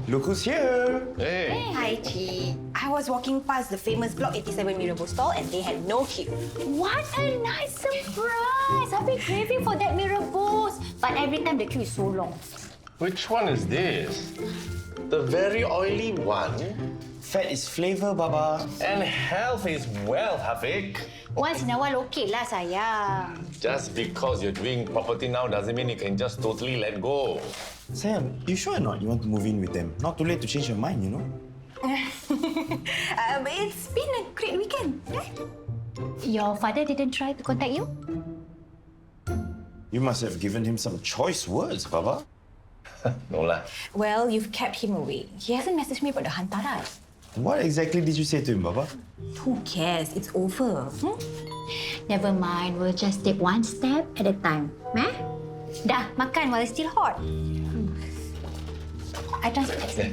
Look who's here. Hey. Hi, Chi. I was walking past the famous Block 87 Mirabo stall and they had no queue. What a nice surprise! I've been craving for that Mirabos, but every time the queue is so long. Which one is this? The very oily one? Fat is flavor, Baba. And health is wealth, Hafiq. Once in a while, okay lah, sayang. Just because you're doing property now doesn't mean you can just totally let go. Sam, you sure or not you want to move in with them? Not too late to change your mind, you know? It's been a great weekend. Your father didn't try to contact you? You must have given him some choice words, Baba. No lah. Well, you've kept him away. He hasn't messaged me about the hantaran. What exactly did you say to him, Baba? Who cares? It's over. Never mind, we'll just take one step at a time. Eh? Dah, makan while it's still hot. I transfer text. There.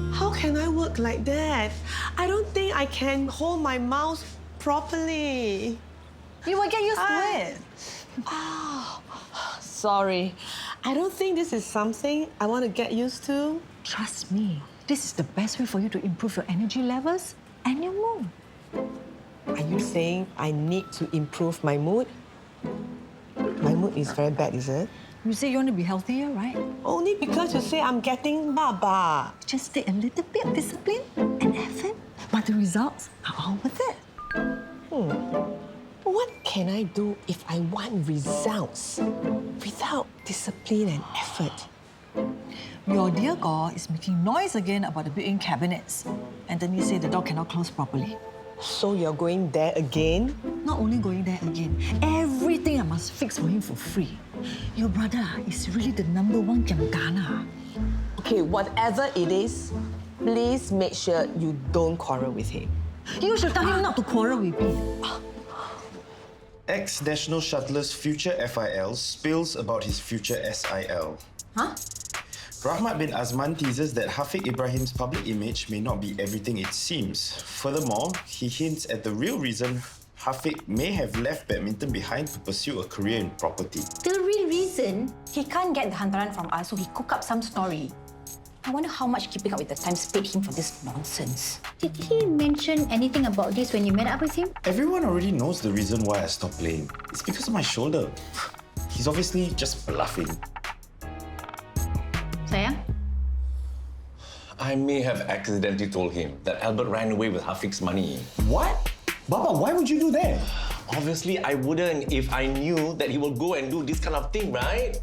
How can I work like that? I don't think I can hold my mouse properly. You will get used to it. Oh, sorry. I don't think this is something I want to get used to. Trust me, this is the best way for you to improve your energy levels and your mood. Are you saying I need to improve my mood? My mood is very bad, is it? You say you want to be healthier, right? Only because you say I'm getting baba. Just take a little bit of discipline and effort, but the results are all worth it. What can I do if I want results without discipline and effort? Your dear God is making noise again about the built-in cabinets. And then you say the door cannot close properly. So you're going there again? Not only going there again, everything I must fix for him for free. Your brother is really the #1 Kiamgana. Okay, whatever it is, please make sure you don't quarrel with him. You should tell him not to quarrel with me. Ex-national shuttler's future FIL spills about his future SIL. Huh? Rahmat bin Azman teases that Hafiq Ibrahim's public image may not be everything it seems. Furthermore, he hints at the real reason Hafiq may have left badminton behind to pursue a career in property. The real reason? He can't get the hantaran from us, so he cooked up some story. I wonder how much Keeping Up with the Times paid him for this nonsense. Did he mention anything about this when you met up with him? Everyone already knows the reason why I stopped playing. It's because of my shoulder. He's obviously just bluffing. Sayang? I may have accidentally told him that Albert ran away with Hafiq's money. What? Baba, why would you do that? Obviously, I wouldn't if I knew that he will go and do this kind of thing, right?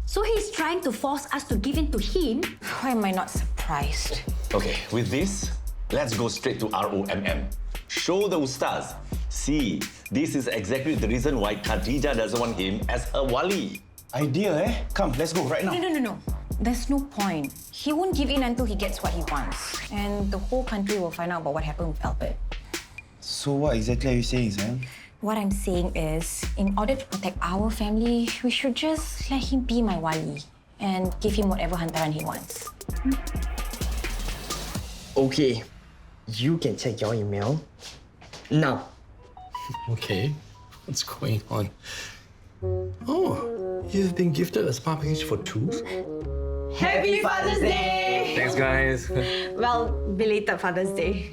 So he's trying to force us to give in to him? Why am I not surprised? Okay, with this, let's go straight to ROMM. Show the Ustaz. See, this is exactly the reason why Khatijah doesn't want him as a wali. Idea, eh? Come, let's go right now. No. There's no point. He won't give in until he gets what he wants. And the whole country will find out about what happened with Albert. So what exactly are you saying, Sam? What I'm saying is, in order to protect our family, we should just let him be my wali and give him whatever hantaran he wants. Okay, you can check your email now. Okay, what's going on? Oh, you've been gifted a spa package for 2? Happy Father's Day! Thanks, guys. Well, belated Father's Day.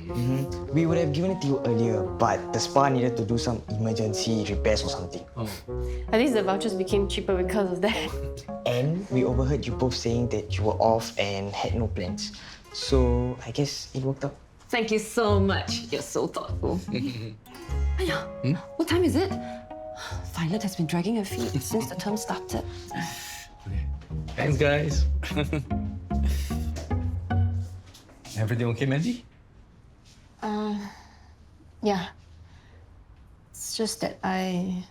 We would have given it to you earlier, but the spa needed to do some emergency repairs or something. At least the vouchers became cheaper because of that. And we overheard you both saying that you were off and had no plans. So I guess it worked out. Thank you so much. You're so thoughtful. Aya, what time is it? Violet has been dragging her feet since the term started. Thanks, guys. Everything okay, Mandy? Yeah. It's just that I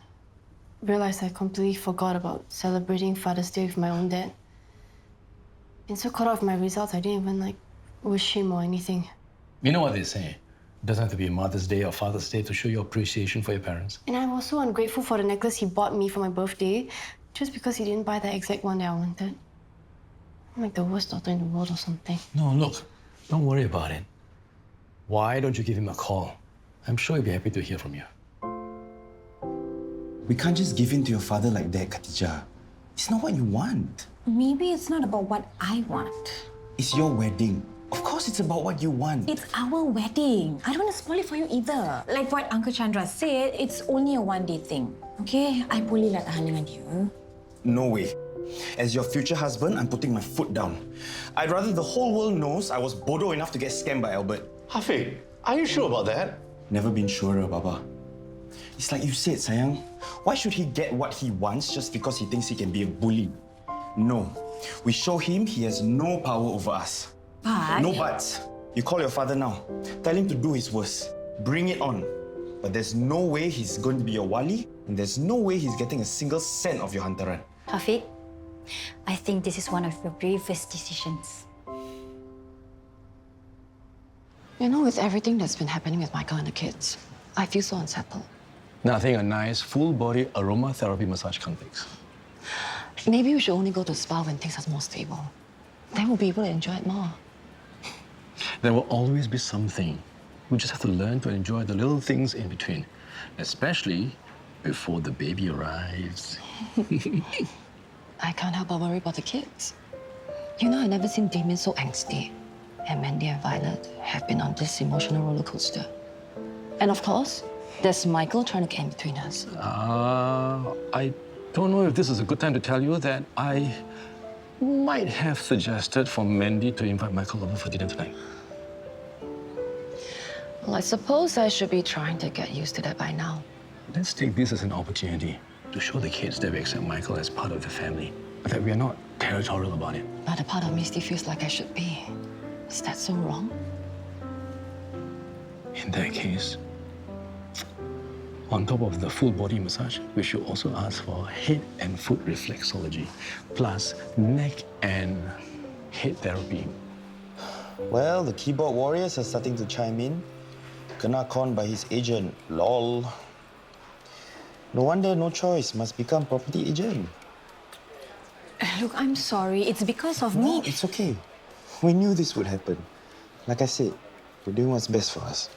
realized I completely forgot about celebrating Father's Day with my own dad. Been so caught up with my results, I didn't even wish him or anything. You know what they say. It doesn't have to be Mother's Day or Father's Day to show your appreciation for your parents. And I was so ungrateful for the necklace he bought me for my birthday, just because he didn't buy the exact one that I wanted. I'm like the worst daughter in the world or something. No, look, don't worry about it. Why don't you give him a call? I'm sure he'll be happy to hear from you. We can't just give in to your father like that, Khatijah. It's not what you want. Maybe it's not about what I want. It's your wedding. Of course it's about what you want. It's our wedding. I don't want to spoil it for you either. Like what Uncle Chandra said, it's only a one-day thing. Okay? I boleh lah tahan dengan dia. No way. As your future husband, I'm putting my foot down. I'd rather the whole world knows I was bodoh enough to get scammed by Albert. Hafiq, are you sure about that? Never been surer, Baba. It's like you said, sayang. Why should he get what he wants just because he thinks he can be a bully? No. We show him he has no power over us. But... No buts. You call your father now. Tell him to do his worst. Bring it on. But there's no way he's going to be your wali, and there's no way he's getting a single cent of your hantaran. Hafiq, I think this is one of your bravest decisions. You know, with everything that's been happening with Michael and the kids, I feel so unsettled. Nothing a nice full-body aromatherapy massage can't fix. Maybe we should only go to spa when things are more stable. Then we'll be able to enjoy it more. There will always be something. We just have to learn to enjoy the little things in between, especially before the baby arrives. I can't help but worry about the kids. You know, I've never seen Damien so angsty. And Mandy and Violet have been on this emotional roller coaster. And of course, there's Michael trying to get in between us. I don't know if this is a good time to tell you that I might have suggested for Mandy to invite Michael over for dinner tonight. Well, I suppose I should be trying to get used to that by now. Let's take this as an opportunity to show the kids that we accept Michael as part of the family, but that we are not territorial about it. But a part of me still feels like I should be. Is that so wrong? In that case, on top of the full body massage, we should also ask for head and foot reflexology, plus neck and head therapy. Well, the keyboard warriors are starting to chime in. Kena conned by his agent, lol. No wonder no choice, must become property agent. Look, I'm sorry. It's because of No, me. it's okay. We knew this would happen. Like I said, we're doing what's best for us.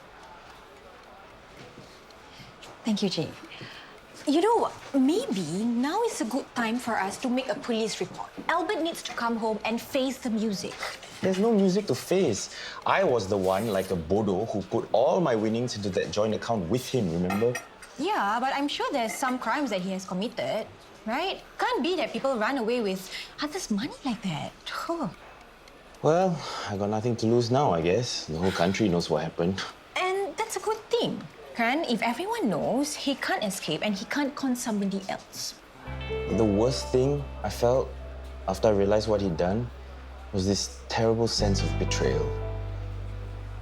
Thank you, Jay. You know, maybe now is a good time for us to make a police report. Albert needs to come home and face the music. There's no music to face. I was the one, like a bodo, who put all my winnings into that joint account with him, remember? Yeah, but I'm sure there's some crimes that he has committed, right? Can't be that people run away with others' money like that. Oh. Well, I got nothing to lose now, I guess. The whole country knows what happened. And that's a good thing, kan? If everyone knows, he can't escape and he can't con somebody else. The worst thing I felt after I realized what he'd done was this terrible sense of betrayal.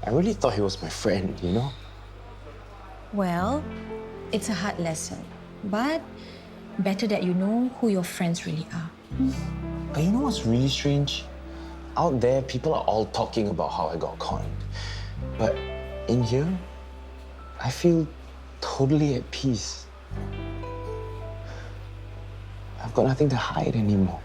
I really thought he was my friend, you know? Well, it's a hard lesson, but better that you know who your friends really are. But you know what's really strange? Out there, people are all talking about how I got conned. But in here, I feel totally at peace. I've got nothing to hide anymore.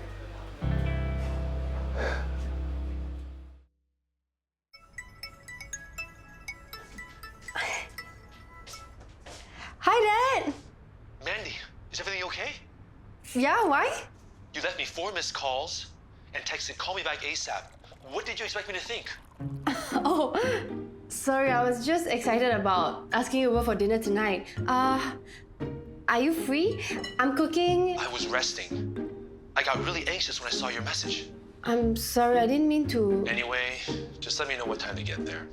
Hi, Dad. Mandy, is everything okay? Yeah, why? You left me 4 missed calls and texted, call me back ASAP. What did you expect me to think? Oh, sorry, I was just excited about asking you over for dinner tonight. Are you free? I'm cooking. I was resting. I got really anxious when I saw your message. I'm sorry, I didn't mean to. Anyway, just let me know what time to get there.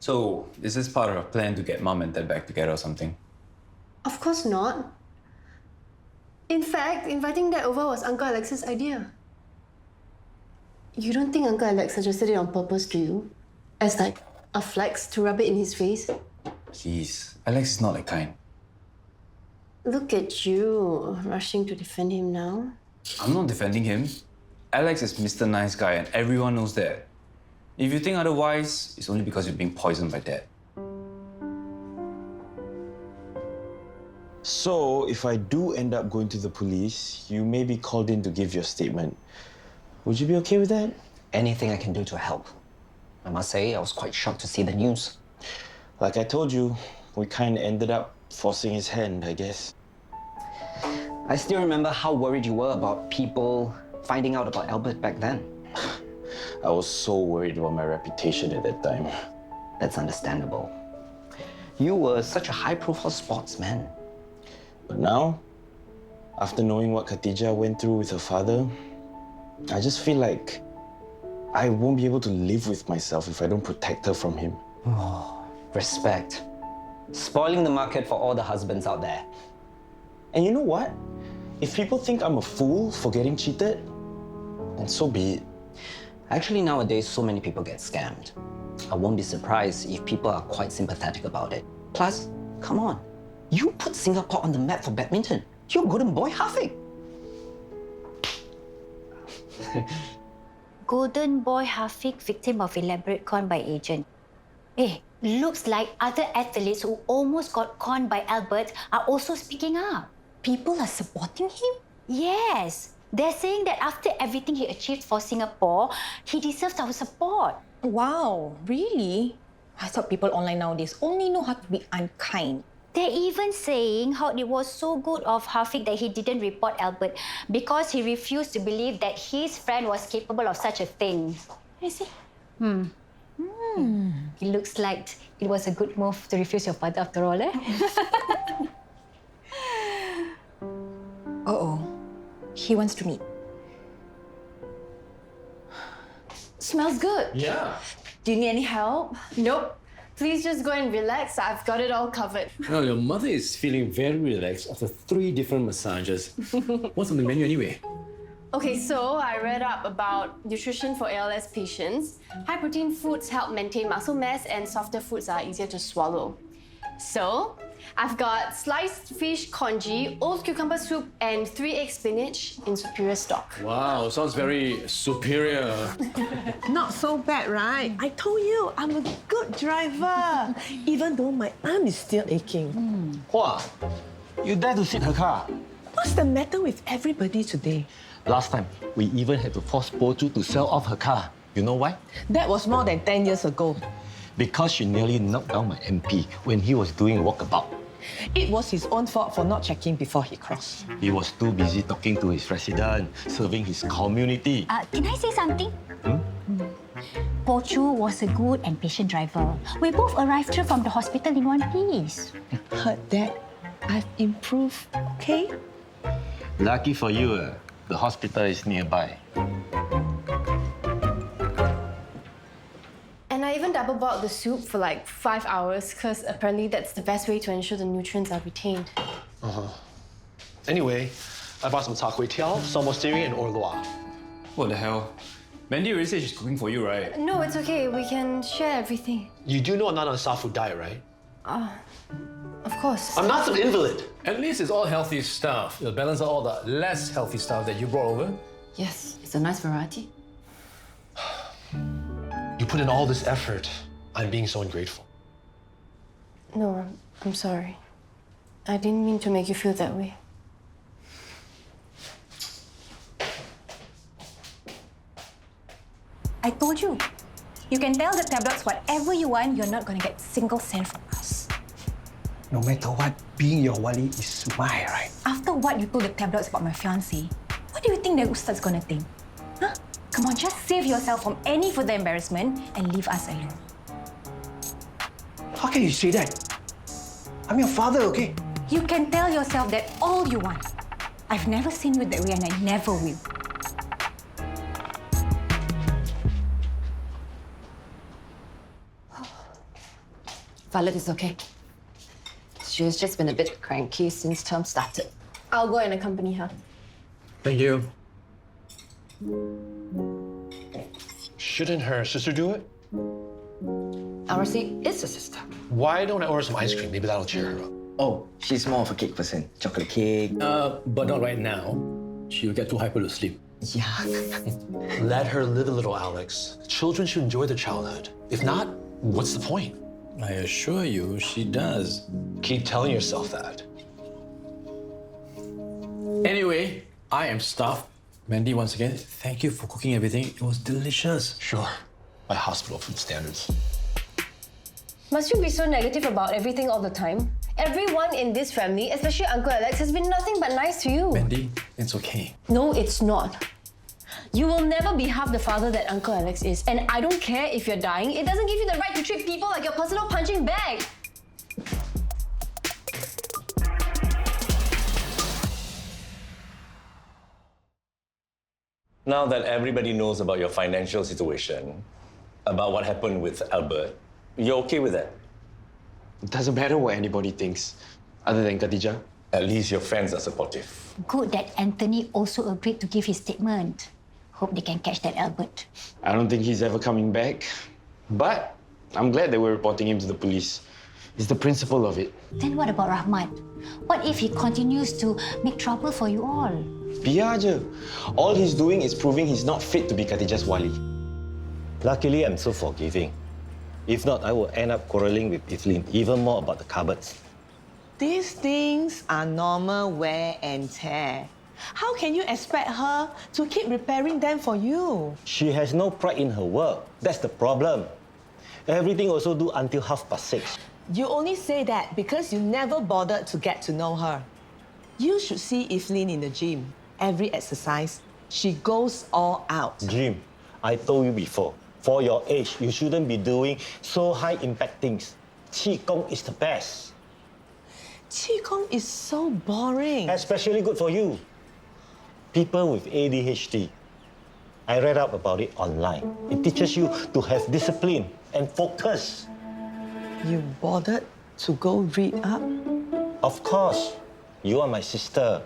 So, is this part of a plan to get Mom and Dad back together or something? Of course not. In fact, inviting Dad over was Uncle Alex's idea. You don't think Uncle Alex suggested it on purpose to you? As like a flex to rub it in his face? Please, Alex is not that kind. Look at you, rushing to defend him now. I'm not defending him. Alex is Mr. Nice Guy and everyone knows that. If you think otherwise, it's only because you're being poisoned by Dad. So, if I do end up going to the police, you may be called in to give your statement. Would you be okay with that? Anything I can do to help. I must say, I was quite shocked to see the news. Like I told you, we kind of ended up forcing his hand, I guess. I still remember how worried you were about people finding out about Albert back then. I was so worried about my reputation at that time. That's understandable. You were such a high-profile sportsman. But now, after knowing what Khatijah went through with her father, I just feel like I won't be able to live with myself if I don't protect her from him. Oh, respect. Spoiling the market for all the husbands out there. And you know what? If people think I'm a fool for getting cheated, then so be it. Actually, nowadays, so many people get scammed. I won't be surprised if people are quite sympathetic about it. Plus, come on, you put Singapore on the map for badminton. You're golden boy, Hafiq. Golden boy Hafiq, victim of elaborate con by agent. Looks like other athletes who almost got conned by Albert are also speaking up. People are supporting him? Yes. They're saying that after everything he achieved for Singapore, he deserves our support. Wow, really? I thought people online nowadays only know how to be unkind. They're even saying how it was so good of Hafiq that he didn't report Albert because he refused to believe that his friend was capable of such a thing. I see. It looks like it was a good move to refuse your father after all, eh? Uh-oh. He wants to meet. Smells good. Yeah. Do you need any help? Nope. Please just go and relax. I've got it all covered. Well, your mother is feeling very relaxed after 3 different massages. What's on the menu anyway? Okay, so I read up about nutrition for ALS patients. High-protein foods help maintain muscle mass and softer foods are easier to swallow. So, I've got sliced fish congee, old cucumber soup, and 3 egg spinach in superior stock. Wow, sounds very superior. Not so bad, right? I told you, I'm a good driver, even though my arm is still aching. Wow, you dare to sit her car? What's the matter with everybody today? Last time, we even had to force Poh Choo to sell off her car. You know why? That was more than 10 years ago. Because she nearly knocked down my MP when he was doing a walkabout. It was his own fault for not checking before he crossed. He was too busy talking to his resident, serving his community. Can I say something? Poh Choo was a good and patient driver. We both arrived here from the hospital in one piece. Heard that? I've improved, okay? Lucky for you, the hospital is nearby. And I even double boiled the soup for like 5 hours because apparently that's the best way to ensure the nutrients are retained. Anyway, I bought some char kway teow, some steering, and orloa. What the hell? Mandy already said she's cooking for you, right? No, it's okay. We can share everything. You do know I'm not on a soft food diet, right? Of course. I'm not some invalid. At least it's all healthy stuff. It'll balance out all the less healthy stuff that you brought over. Yes, it's a nice variety. You put in all this effort. I'm being so ungrateful. No, I'm sorry. I didn't mean to make you feel that way. I told you. You can tell the tabloids whatever you want, you're not gonna get single cent from us. No matter what, being your wali is my right. After what you told the tabloids about my fiancé, what do you think the Ustad's gonna think? Huh? Come on, just save yourself from any further embarrassment and leave us alone. How can you say that? I'm your father, okay? You can tell yourself that all you want. I've never seen you that way and I never will. Violet is okay. She's just been a bit cranky since term started. I'll go and accompany her. Thank you. Shouldn't her sister do it? RC is a sister. Why don't I order some ice cream? Maybe that'll cheer her up. Oh, she's more of a cake person. Chocolate cake. But not right now. She'll get too hyper to sleep. Yeah. Let her live a little, Alex. Children should enjoy their childhood. If not, what's the point? I assure you, she does. Keep telling yourself that. Anyway, I am stuffed. Mandy, once again, thank you for cooking everything. It was delicious. Sure. By hospital food standards. Must you be so negative about everything all the time? Everyone in this family, especially Uncle Alex, has been nothing but nice to you. Mandy, it's okay. No, it's not. You will never be half the father that Uncle Alex is. And I don't care if you're dying. It doesn't give you the right to treat people like your personal punching bag. Now that everybody knows about your financial situation, about what happened with Albert, you're okay with that? It doesn't matter what anybody thinks, other than Khatijah. At least your friends are supportive. Good that Anthony also agreed to give his statement. Hope they can catch that Albert. I don't think he's ever coming back. But I'm glad that we're reporting him to the police. It's the principle of it. Then what about Rahmat? What if he continues to make trouble for you all? Biar je. All he's doing is proving he's not fit to be Khatijah's wali. Luckily, I'm so forgiving. If not, I will end up quarreling with Evelyn even more about the cupboards. These things are normal wear and tear. How can you expect her to keep repairing them for you? She has no pride in her work. That's the problem. Everything also do until 6:30. You only say that because you never bothered to get to know her. You should see Evelyn in the gym. Every exercise, she goes all out. Jim, I told you before, for your age, you shouldn't be doing so high-impact things. Qigong is the best. Qigong is so boring. Especially good for you. People with ADHD. I read up about it online. It teaches you to have discipline and focus. You bothered to go read up? Of course. You are my sister.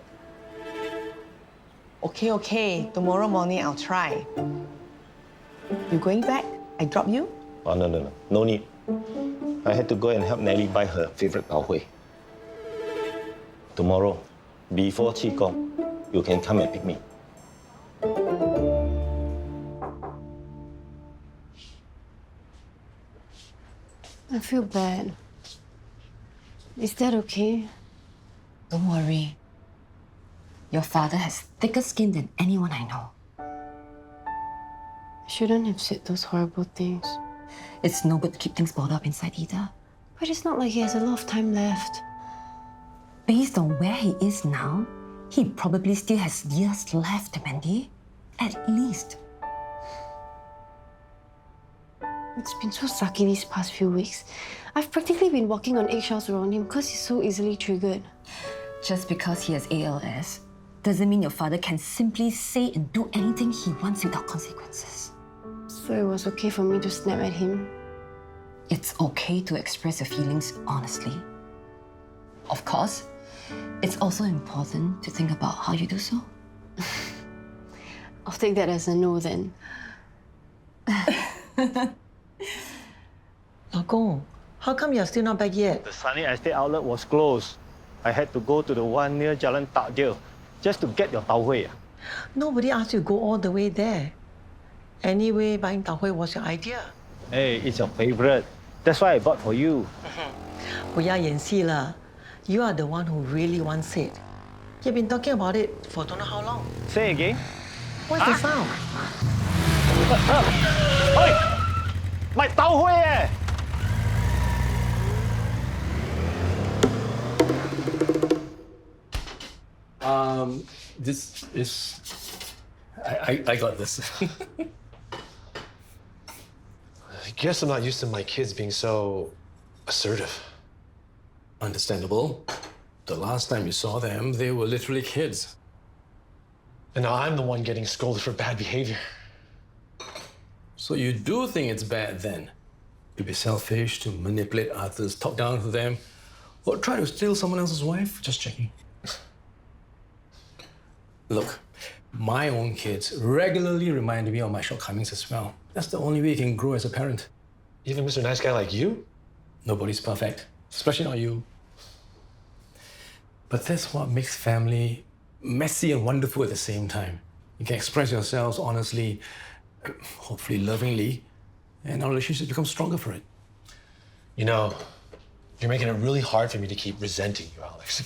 Okay. Tomorrow morning I'll try. You going back? I drop you? Oh, no. No need. I had to go and help Nelly buy her favorite Bao Hui. Tomorrow, before Qigong, you can come and pick me. I feel bad. Is that okay? Don't worry. Your father has thicker skin than anyone I know. I shouldn't have said those horrible things. It's no good to keep things bottled up inside either. But it's not like he has a lot of time left. Based on where he is now, he probably still has years left, Mandy. At least. It's been so sucky these past few weeks. I've practically been walking on eggshells around him because he's so easily triggered. Just because he has ALS doesn't mean your father can simply say and do anything he wants without consequences. So it was okay for me to snap at him? It's okay to express your feelings honestly. Of course, it's also important to think about how you do so. I'll take that as a no then. 老公, how come you're still not back yet? The Sunny Estate outlet was closed. I had to go to the one near Jalan Takjil just to get your Tau Hui. Nobody asked you to go all the way there. Anyway, buying Tau Hui was your idea. Hey, it's your favorite. That's why I bought for you. 不要演戏了. You are the one who really wants it. You've been talking about it for don't know how long. Say again. What's the sound? Oi! My Tau Hui eh! This is... I got this. I guess I'm not used to my kids being so assertive. Understandable. The last time you saw them, they were literally kids. And now I'm the one getting scolded for bad behavior. So you do think it's bad then? To be selfish, to manipulate others, talk down to them, or try to steal someone else's wife? Just checking. Look, my own kids regularly remind me of my shortcomings as well. That's the only way you can grow as a parent. Even Mr. Nice Guy like you? Nobody's perfect, especially not you. But that's what makes family messy and wonderful at the same time. You can express yourselves honestly, hopefully lovingly, and our relationship becomes stronger for it. You know, you're making it really hard for me to keep resenting you, Alex.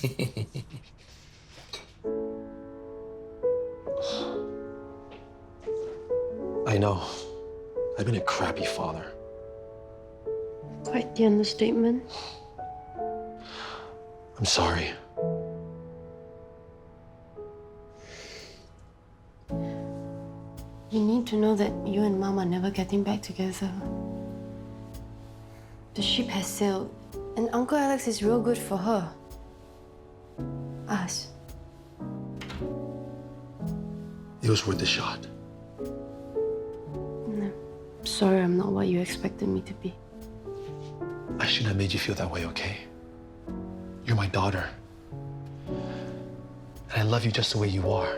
I know. I've been a crappy father. Quite the understatement. I'm sorry. You need to know that you and Mom are never getting back together. The ship has sailed, and Uncle Alex is real good for her. Us. It was worth a shot. No. Sorry, I'm not what you expected me to be. I shouldn't have made you feel that way, okay? You're my daughter. And I love you just the way you are.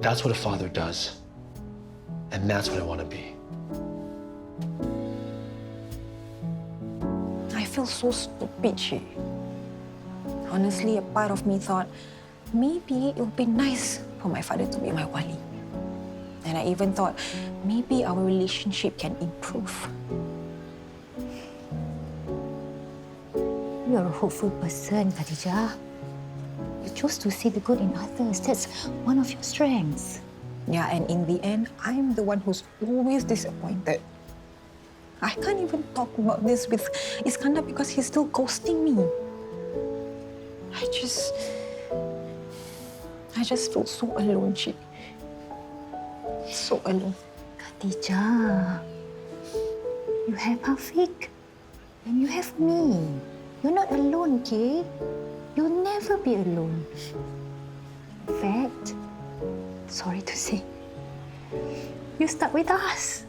That's what a father does. And that's what I want to be. I feel so stupid, Chi. Honestly, a part of me thought maybe it would be nice for my father to be my wali. And I even thought maybe our relationship can improve. You're a hopeful person, Khatijah. You chose to see the good in others. That's one of your strengths. Yeah, and in the end, I'm the one who's always disappointed. I can't even talk about this with Iskandar because he's still ghosting me. I just feel so alone, Chi. So alone. Khatijah, you have Hafiq and you have me. You're not alone, okay? You'll never be alone. In fact, sorry to say, you stuck with us.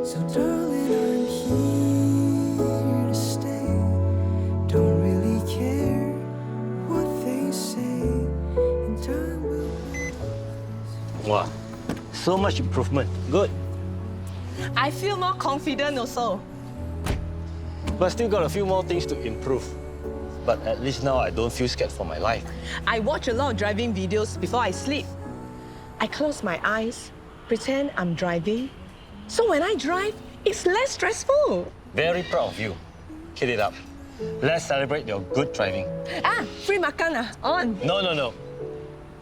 So darling, I'm here to stay. Don't really care what they say. In time will. Wow, so much improvement. Good. I feel more confident also. But still got a few more things to improve. But at least now I don't feel scared for my life. I watch a lot of driving videos before I sleep. I close my eyes, pretend I'm driving. So when I drive, it's less stressful. Very proud of you. Keep it up. Let's celebrate your good driving. Free makan on. No.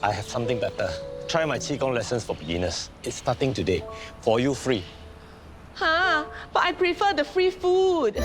I have something better. Try my Qigong lessons for beginners. It's starting today. For you, free. But I prefer the free food.